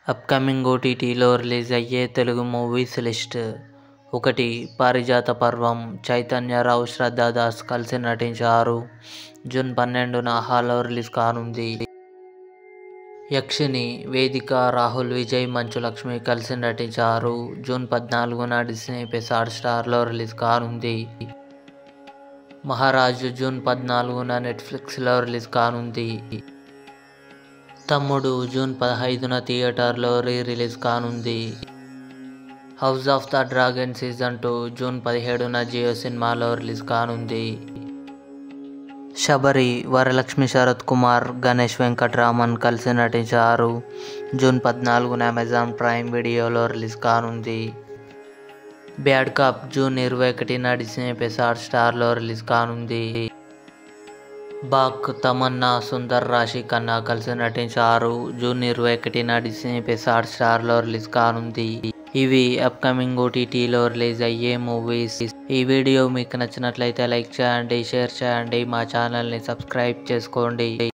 Upcoming ఓటీటీలో release అయ్యే Telugu movies list. 1. పారిజాత పర్వం. చైతన్యరావు, శ్రద్ధా దాస్ కలిసి నటించారు. జూన్ 12న ఆహాలో రిలీజ్ కానుంది. యక్షిని. వేదిక, రాహుల్ విజయ్, మంచు లక్ష్మి కలిసి నటించారు. జూన్ 14న డిస్నీ ప్లస్ హాట్‌స్టార్లో రిలీజ్ కానుంది. మహారాజు. జూన్ 14న నెట్ఫ్లిక్స్లో రిలీజ్ కానుంది. తమ్ముడు. జూన్ 15న థియేటర్లో రిలీజ్ కానుంది. House of the dragon season 2 June 17న జియో సినిమాలో రిలీజ్ కానుంది. శబరి. వరలక్ష్మి శరత్ కుమార్, గణేష్ వెంకట్రామన్ కలిసి నటించారు. జూన్ 14న అమెజాన్ ప్రైమ్ వీడియోలో రిలీజ్ కానుంది. Bad cop. జూన్ 21న డిస్నీ ప్లస్ హాట్‌స్టార్లో రిలీజ్ కానుంది. బాక్. తమన్నా, సుందర్ రాశి ఖన్నా కలిసి నటించారు. జూన్ 21న డిస్నీ ప్లస్ హాట్‌స్టార్లో రిలీజ్ కానుంది. ఇవి అప్కమింగ్ ఓటీటీలో రిలీజ్ అయ్యే మూవీస్. ఈ వీడియో మీకు నచ్చినట్లయితే లైక్ చేయండి, షేర్ చేయండి, మా ఛానల్ని సబ్స్క్రైబ్ చేసుకోండి.